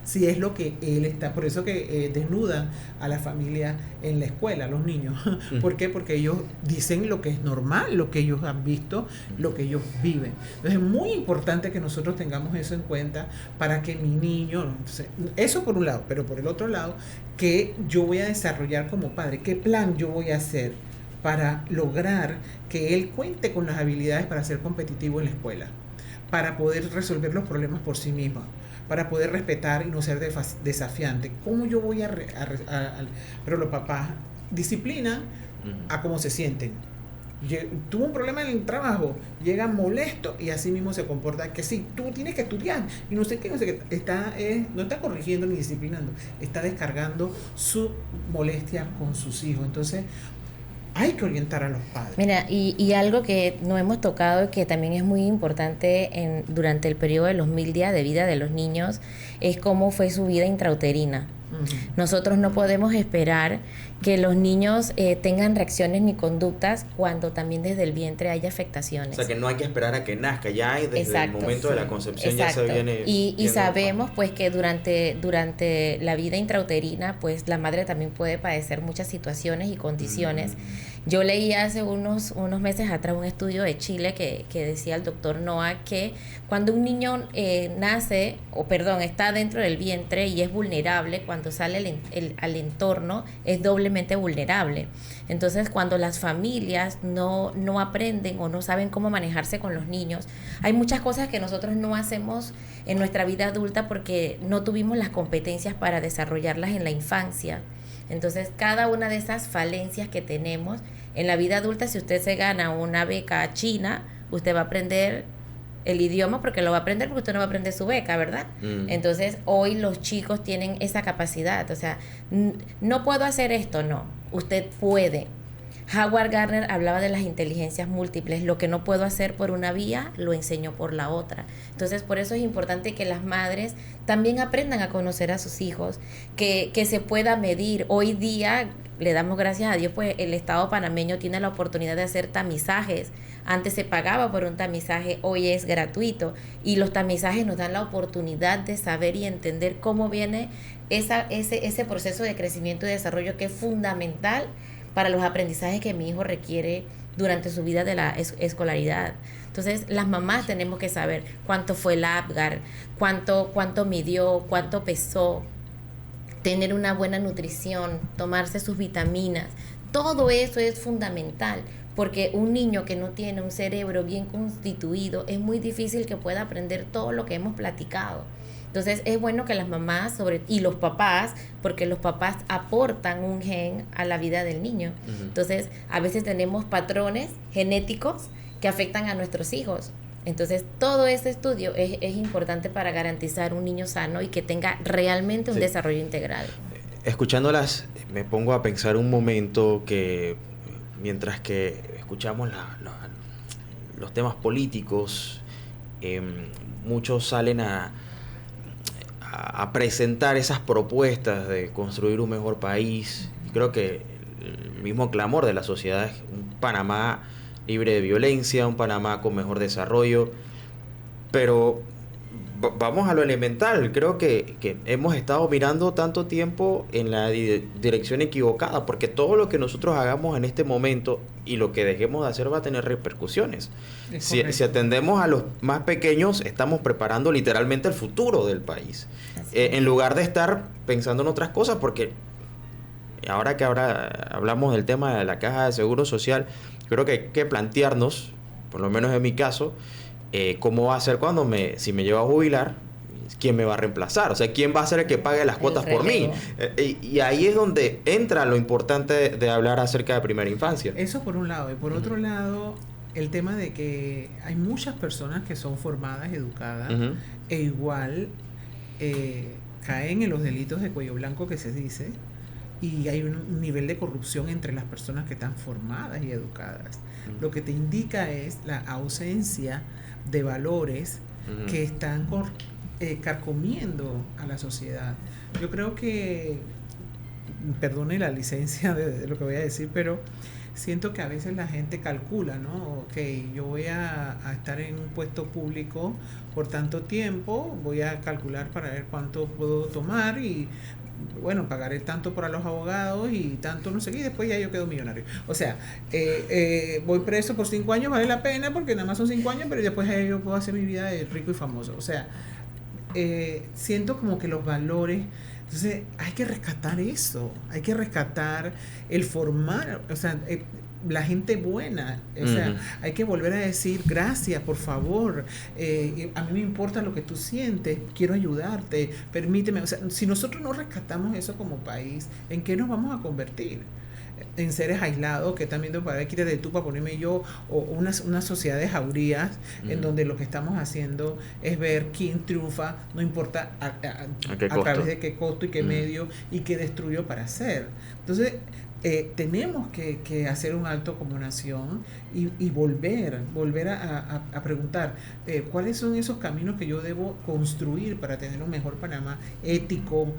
Si es lo que él está, por eso que desnudan a la familia en la escuela, a los niños. ¿Por qué? Porque ellos dicen lo que es normal, lo que ellos han visto, lo que ellos viven. Entonces es muy importante que nosotros tengamos eso en cuenta para que mi niño, eso por un lado, pero por el otro lado, que yo voy a desarrollar como padre, qué plan yo voy a hacer para lograr que él cuente con las habilidades para ser competitivo en la escuela, para poder resolver los problemas por sí mismo, para poder respetar y no ser desafiante. ¿Cómo yo voy pero los papás disciplinan a cómo se sienten? Tuvo un problema en el trabajo, llega molesto y así mismo se comporta, que sí, tú tienes que estudiar y no sé qué, no está corrigiendo ni disciplinando, está descargando su molestia con sus hijos. Entonces hay que orientar a los padres. Mira, y algo que no hemos tocado y que también es muy importante durante el periodo de los 1000 días de vida de los niños es cómo fue su vida intrauterina. Nosotros no podemos esperar que los niños tengan reacciones ni conductas cuando también desde el vientre hay afectaciones. O sea, que no hay que esperar a que nazca, ya desde el momento de la concepción ya se viene. Y sabemos pues que durante la vida intrauterina pues la madre también puede padecer muchas situaciones y condiciones. Yo leí hace unos meses atrás un estudio de Chile que decía el doctor Noah que cuando un niño está dentro del vientre y es vulnerable, cuando sale al entorno es doblemente vulnerable. Entonces, cuando las familias no aprenden o no saben cómo manejarse con los niños, hay muchas cosas que nosotros no hacemos en nuestra vida adulta porque no tuvimos las competencias para desarrollarlas en la infancia. Entonces, cada una de esas falencias que tenemos en la vida adulta, si usted se gana una beca china, usted va a aprender el idioma porque lo va a aprender, porque usted no va a aprender su beca, ¿verdad? Entonces, hoy los chicos tienen esa capacidad. O sea, no puedo hacer esto, no. Usted puede. Howard Gardner hablaba de las inteligencias múltiples. Lo que no puedo hacer por una vía, lo enseño por la otra. Entonces, por eso es importante que las madres también aprendan a conocer a sus hijos, que se pueda medir. Hoy día, le damos gracias a Dios, pues el Estado panameño tiene la oportunidad de hacer tamizajes. Antes se pagaba por un tamizaje, hoy es gratuito. Y los tamizajes nos dan la oportunidad de saber y entender cómo viene ese proceso de crecimiento y desarrollo que es fundamental para los aprendizajes que mi hijo requiere durante su vida de la escolaridad. Entonces, las mamás tenemos que saber cuánto fue el Apgar, cuánto midió, cuánto pesó, tener una buena nutrición, tomarse sus vitaminas. Todo eso es fundamental, porque un niño que no tiene un cerebro bien constituido, es muy difícil que pueda aprender todo lo que hemos platicado. Entonces es bueno que las mamás y los papás, porque los papás aportan un gen a la vida del niño. Entonces a veces tenemos patrones genéticos que afectan a nuestros hijos. Entonces todo ese estudio es importante para garantizar un niño sano y que tenga realmente un desarrollo integral. Escuchándolas me pongo a pensar un momento que mientras que escuchamos los temas políticos, muchos salen a presentar esas propuestas de construir un mejor país. Creo que el mismo clamor de la sociedad es un Panamá libre de violencia, un Panamá con mejor desarrollo, pero vamos a lo elemental. Creo que hemos estado mirando tanto tiempo en la dirección equivocada, porque todo lo que nosotros hagamos en este momento y lo que dejemos de hacer va a tener repercusiones. Si atendemos a los más pequeños, estamos preparando literalmente el futuro del país, en lugar de estar pensando en otras cosas, porque ahora hablamos del tema de la caja de seguro social, creo que hay que plantearnos, por lo menos en mi caso, cómo va a ser si me llevo a jubilar, quién me va a reemplazar, o sea, quién va a ser el que pague las cuotas por mí. Y ahí es donde entra lo importante de hablar acerca de primera infancia. Eso por un lado. Y por otro lado, el tema de que hay muchas personas que son formadas, educadas, e igual caen en los delitos de cuello blanco que se dice, y hay un nivel de corrupción entre las personas que están formadas y educadas. Lo que te indica es la ausencia de valores que están carcomiendo a la sociedad. Yo creo que, perdone la licencia de lo que voy a decir, pero siento que a veces la gente calcula, ¿no? Ok, yo voy a estar en un puesto público por tanto tiempo, voy a calcular para ver cuánto puedo tomar y bueno, pagaré tanto para los abogados y tanto no sé qué, y después ya yo quedo millonario. O sea, voy preso por 5 años, vale la pena porque nada más son 5 años, pero después yo puedo hacer mi vida de rico y famoso. O sea, siento como que los valores, entonces hay que rescatar eso, hay que rescatar el formar, o sea, la gente buena. O sea, hay que volver a decir gracias, por favor, a mí me importa lo que tú sientes, quiero ayudarte, permíteme. O sea, si nosotros no rescatamos eso como país, ¿en qué nos vamos a convertir? En seres aislados que están viendo para ver, quítate tú para ponerme yo, o unas sociedades jaurías en donde lo que estamos haciendo es ver quién triunfa, no importa a través de qué costo y qué medio y qué destruyó para hacer. Entonces, tenemos que hacer un alto como nación y volver a preguntar cuáles son esos caminos que yo debo construir para tener un mejor Panamá ético,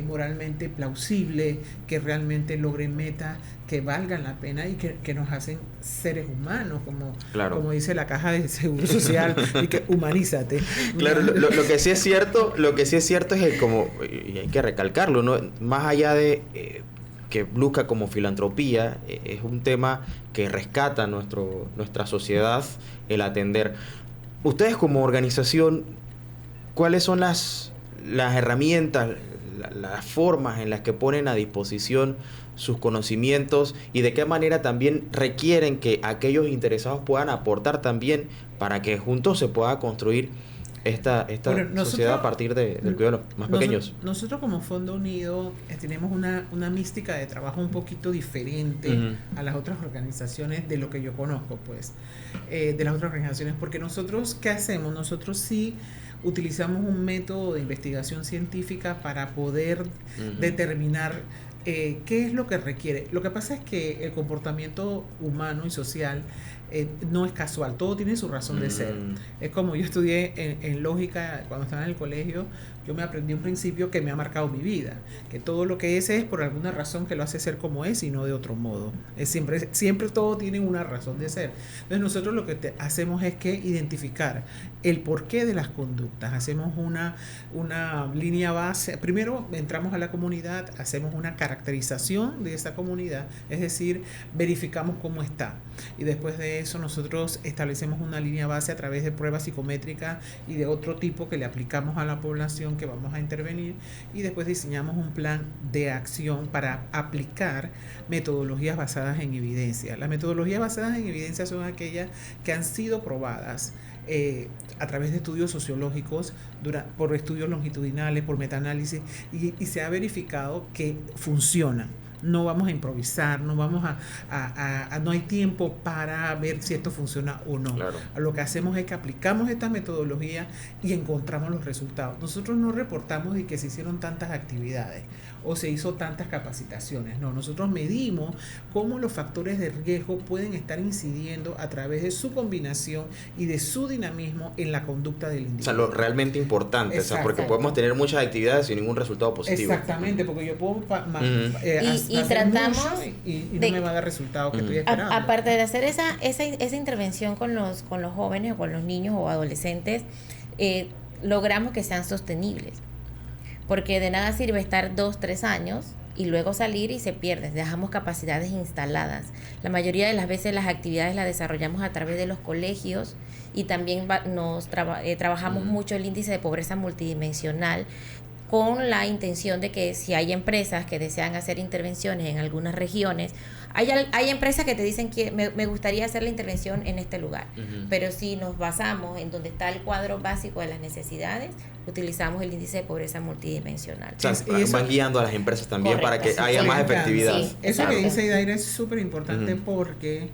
moralmente plausible, que realmente logre metas que valgan la pena y que nos hacen seres humanos, como dice la Caja de Seguro Social, y que humanízate. Claro, lo que sí es cierto, es que como, y hay que recalcarlo, ¿no? Más allá de que luzca como filantropía, es un tema que rescata nuestra sociedad, el atender. Ustedes como organización, ¿cuáles son las herramientas, las formas en las que ponen a disposición sus conocimientos y de qué manera también requieren que aquellos interesados puedan aportar también para que juntos se pueda construir esta sociedad a partir del cuidado de los más pequeños? Nosotros como Fondo Unido tenemos una mística de trabajo un poquito diferente a las otras organizaciones de lo que yo conozco, pues, de las otras organizaciones, porque nosotros, ¿qué hacemos? Nosotros sí utilizamos un método de investigación científica para poder determinar qué es lo que requiere. Lo que pasa es que el comportamiento humano y social no es casual, todo tiene su razón de ser. Es como yo estudié en lógica cuando estaba en el colegio, yo me aprendí un principio que me ha marcado mi vida, que todo lo que es por alguna razón que lo hace ser como es y no de otro modo. Es siempre todo tiene una razón de ser. Entonces nosotros lo que hacemos es que identificar el porqué de las conductas, hacemos una línea base. Primero entramos a la comunidad, hacemos una caracterización de esa comunidad, es decir, verificamos cómo está, y después de eso nosotros establecemos una línea base a través de pruebas psicométricas y de otro tipo que le aplicamos a la población que vamos a intervenir, y después diseñamos un plan de acción para aplicar metodologías basadas en evidencia. Las metodologías basadas en evidencia son aquellas que han sido probadas a través de estudios sociológicos, por estudios longitudinales, por metaanálisis, y se ha verificado que funcionan. No vamos a improvisar, no hay tiempo para ver si esto funciona o no. Claro. Lo que hacemos es que aplicamos esta metodología y encontramos los resultados. Nosotros no reportamos de que se hicieron tantas actividades o se hizo tantas capacitaciones. No, nosotros medimos cómo los factores de riesgo pueden estar incidiendo a través de su combinación y de su dinamismo en la conducta del individuo. O sea, lo realmente importante, o sea, porque podemos tener muchas actividades sin ningún resultado positivo. Exactamente, porque yo puedo y tratamos y no me va a dar resultados que estoy esperando. Aparte de hacer esa intervención con los jóvenes o con los niños o adolescentes, logramos que sean sostenibles. Porque de nada sirve estar 2-3 años y luego salir y se pierde. Dejamos capacidades instaladas. La mayoría de las veces las actividades las desarrollamos a través de los colegios y también trabajamos mucho el índice de pobreza multidimensional, con la intención de que si hay empresas que desean hacer intervenciones en algunas regiones, hay empresas que te dicen que me gustaría hacer la intervención en este lugar, pero si nos basamos en donde está el cuadro básico de las necesidades, utilizamos el índice de pobreza multidimensional. O sea, van guiando a las empresas también. Correcto, para que haya más efectividad. Sí, eso que dice Idaira es súper importante porque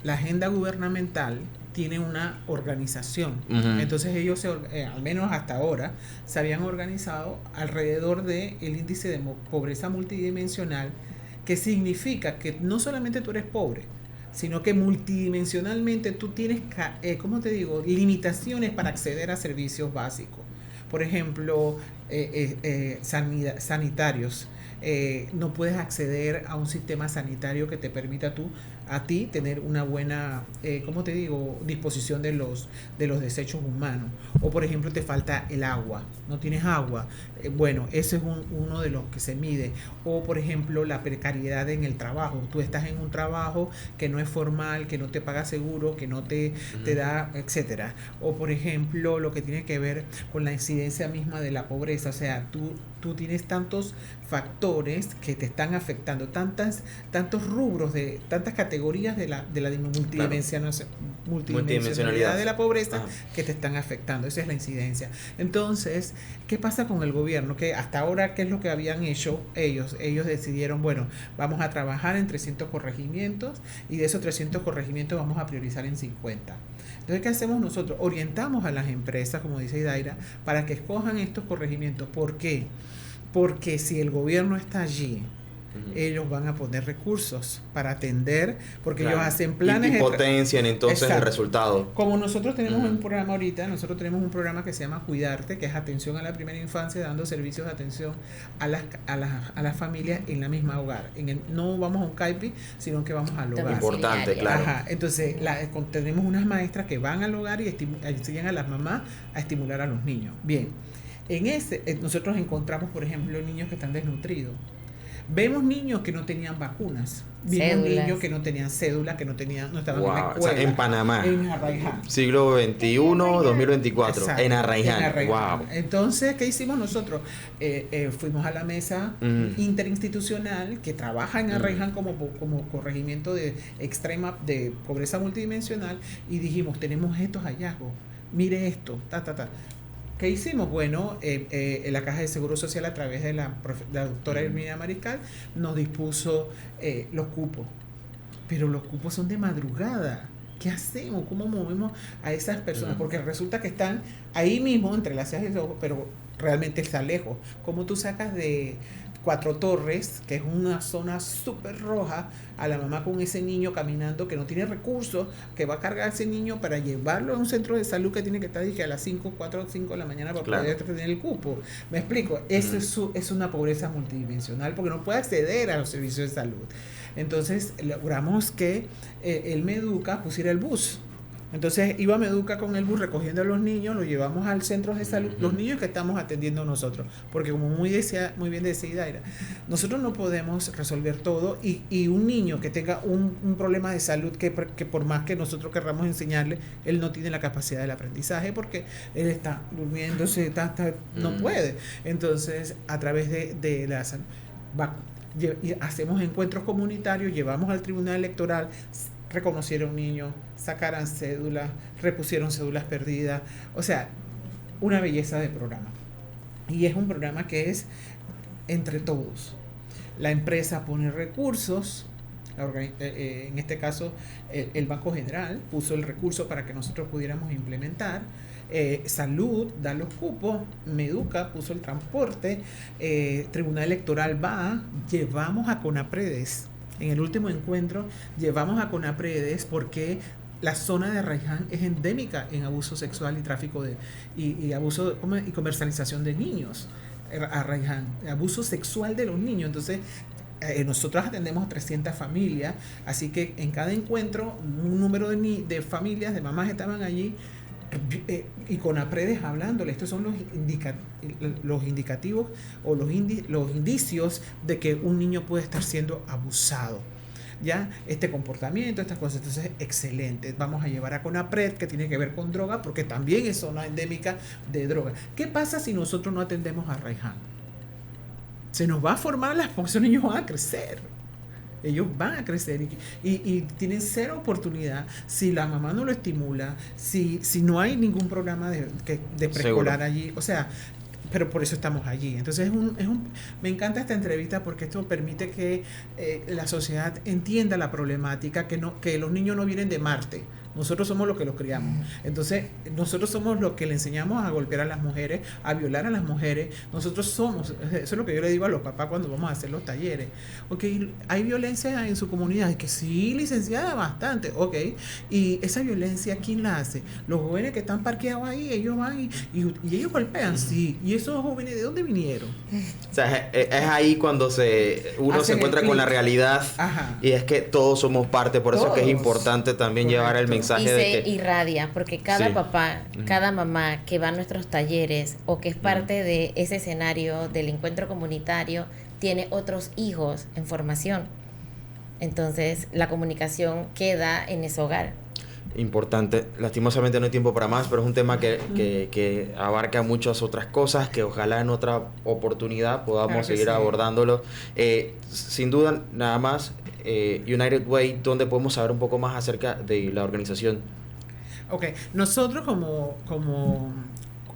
la agenda gubernamental tiene una organización. Entonces ellos, al menos hasta ahora, se habían organizado alrededor del índice de pobreza multidimensional, que significa que no solamente tú eres pobre, sino que multidimensionalmente tú tienes, limitaciones para acceder a servicios básicos. Por ejemplo, sanitarios. No puedes acceder a un sistema sanitario que te permita tú a ti tener una buena, ¿cómo te digo?, disposición de los desechos humanos. O por ejemplo te falta el agua, no tienes agua, bueno, ese es uno de los que se mide. O por ejemplo la precariedad en el trabajo, tú estás en un trabajo que no es formal, que no te paga seguro, que no te da, etcétera. O por ejemplo lo que tiene que ver con la incidencia misma de la pobreza, o sea, tú tienes tantos factores que te están afectando, tantos rubros, tantas categorías de la multidimensionalidad de la pobreza. Ajá. Que te están afectando. Esa es la incidencia. Entonces, ¿qué pasa con el gobierno? Que hasta ahora, ¿qué es lo que habían hecho ellos? Ellos decidieron, bueno, vamos a trabajar en 300 corregimientos y de esos 300 corregimientos vamos a priorizar en 50. Entonces, ¿qué hacemos nosotros? Orientamos a las empresas, como dice Idaira, para que escojan estos corregimientos. ¿Por qué? Porque si el gobierno está allí, ellos van a poner recursos para atender, porque ellos hacen planes y potencian entonces el resultado. Como nosotros tenemos un programa ahorita, nosotros tenemos un programa que se llama Cuidarte, que es atención a la primera infancia, dando servicios de atención a las familias en la misma hogar. No vamos a un CAIPI, sino que vamos al hogar. Importante, claro. Ajá. Entonces tenemos unas maestras que van al hogar y enseñan a las mamás a estimular a los niños. Bien, nosotros encontramos, por ejemplo, niños que están desnutridos. Vemos niños que no tenían vacunas. Vimos niños que no tenían cédula, que no estaban en la escuela. O sea, en Panamá. En Arraiján. Siglo XXI, 2024. Exacto, en Arraiján. Wow. Entonces, ¿qué hicimos nosotros? Fuimos a la mesa interinstitucional que trabaja en Arraiján como corregimiento de pobreza multidimensional y dijimos, tenemos estos hallazgos. Mire esto, ¿Qué hicimos? Bueno, la Caja de Seguro Social, a través de la doctora Herminia Mariscal, nos dispuso los cupos. Pero los cupos son de madrugada. ¿Qué hacemos? ¿Cómo movemos a esas personas? Porque resulta que están ahí mismo, entre las cejas y los ojos, pero realmente está lejos. ¿Cómo tú sacas de Cuatro Torres, que es una zona súper roja, a la mamá con ese niño caminando que no tiene recursos, que va a cargar a ese niño para llevarlo a un centro de salud que tiene que estar a las 4 o 5 de la mañana para poder tener el cupo? ¿Me explico? Eso es una pobreza multidimensional porque no puede acceder a los servicios de salud. Entonces logramos que el Meduca pusiera el bus. Entonces iba Meduca con el bus recogiendo a los niños, los llevamos al centro de salud, los niños que estamos atendiendo nosotros, porque como muy bien decía Idaira, nosotros no podemos resolver todo y un niño que tenga un problema de salud que por más que nosotros querramos enseñarle, él no tiene la capacidad del aprendizaje porque él está durmiéndose, no puede. Entonces, a través de la salud, hacemos encuentros comunitarios, llevamos al tribunal electoral, reconocieron niños, sacaran cédulas, repusieron cédulas perdidas, o sea, una belleza de programa. Y es un programa que es entre todos. La empresa pone recursos, en este caso el Banco General puso el recurso para que nosotros pudiéramos implementar. Salud da los cupos, Meduca puso el transporte, Tribunal Electoral llevamos a CONAPREDES. En el último encuentro llevamos a CONAPREDES porque la zona de Arraiján es endémica en abuso sexual y tráfico y abuso y comercialización de niños. Arraiján, abuso sexual de los niños. Entonces, nosotros atendemos 300 familias, así que en cada encuentro un número de familias, de mamás estaban allí y CONAPREDES hablándole. Estos son los indicativos o los indicios de que un niño puede estar siendo abusado. Ya, este comportamiento, estas cosas. Entonces, excelente. Vamos a llevar a CONAPRED, que tiene que ver con droga, porque también es zona endémica de droga. ¿Qué pasa si nosotros no atendemos a Arraiján? Se nos va a formar esos niños van a crecer. Ellos van a crecer y tienen cero oportunidad si la mamá no lo estimula, si no hay ningún programa de preescolar allí. O sea, pero por eso estamos allí. Entonces me encanta esta entrevista porque esto permite que la sociedad entienda la problemática, que los niños no vienen de Marte, nosotros somos los que los criamos. Entonces, nosotros somos los que le enseñamos a golpear a las mujeres, a violar a las mujeres. Nosotros somos, eso es lo que yo le digo a los papás cuando vamos a hacer los talleres. Ok, hay violencia en su comunidad, que sí, licenciada, bastante, ok. Y esa violencia, ¿quién la hace? Los jóvenes que están parqueados ahí, ellos van y ellos golpean, sí. ¿Y esos jóvenes de dónde vinieron? O sea, es ahí cuando uno se encuentra con la realidad. Ajá. Y es que todos somos parte, por eso es que es importante también llevar el mensaje y de se que irradia, porque cada sí. papá, cada mamá que va a nuestros talleres o que es parte de ese escenario del encuentro comunitario tiene otros hijos en formación. Entonces la comunicación queda en ese hogar. Importante. Lastimosamente no hay tiempo para más, pero es un tema que abarca muchas otras cosas, que ojalá en otra oportunidad podamos seguir abordándolo. Sin duda, nada más, United Way, ¿dónde podemos saber un poco más acerca de la organización? Ok, nosotros como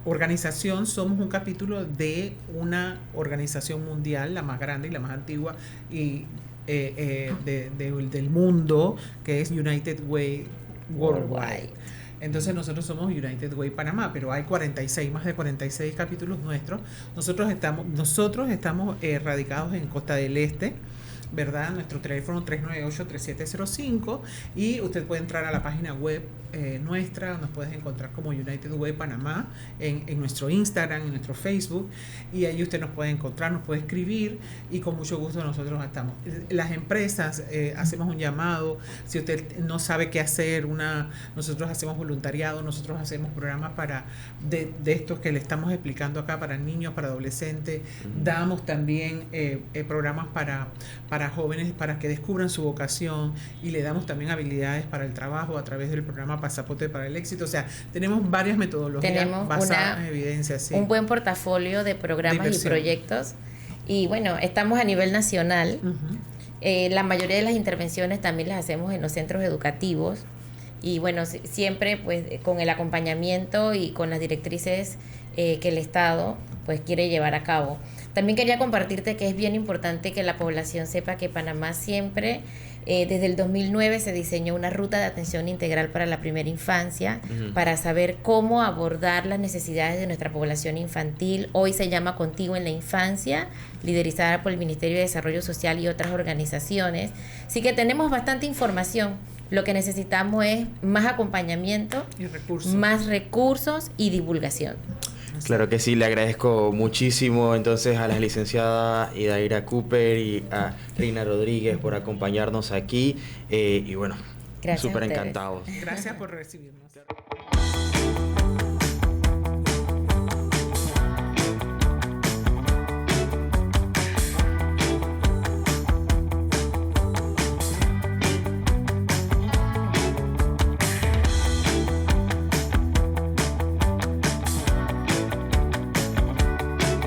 organización somos un capítulo de una organización mundial, la más grande y la más antigua y del mundo, que es United Way Worldwide. Entonces nosotros somos United Way Panamá, pero hay más de 46 capítulos nuestros. Nosotros estamos radicados en Costa del Este, ¿verdad? Nuestro teléfono 398-3705 y usted puede entrar a la página web nuestra, nos puedes encontrar como United Way Panamá en nuestro Instagram, en nuestro Facebook, y ahí usted nos puede encontrar, nos puede escribir y con mucho gusto nosotros estamos. Las empresas hacemos un llamado, si usted no sabe qué hacer, nosotros hacemos voluntariado, nosotros hacemos programas de estos que le estamos explicando acá para niños, para adolescentes, damos también programas para jóvenes para que descubran su vocación y le damos también habilidades para el trabajo a través del programa Pasaporte para el Éxito. O sea, tenemos varias metodologías basadas en evidencia. Sí. Un buen portafolio de programas y proyectos. Y bueno, estamos a nivel nacional. La mayoría de las intervenciones también las hacemos en los centros educativos. Y bueno, siempre pues con el acompañamiento y con las directrices que el Estado pues quiere llevar a cabo. También quería compartirte que es bien importante que la población sepa que Panamá siempre, desde el 2009 se diseñó una ruta de atención integral para la primera infancia, para saber cómo abordar las necesidades de nuestra población infantil. Hoy se llama Contigo en la Infancia, liderizada por el Ministerio de Desarrollo Social y otras organizaciones. Así que tenemos bastante información. Lo que necesitamos es más acompañamiento, más recursos y divulgación. Claro que sí, le agradezco muchísimo entonces a la licenciada Idaira Cooper y a Rina Rodríguez por acompañarnos aquí y bueno, súper encantados. Gracias por recibirnos.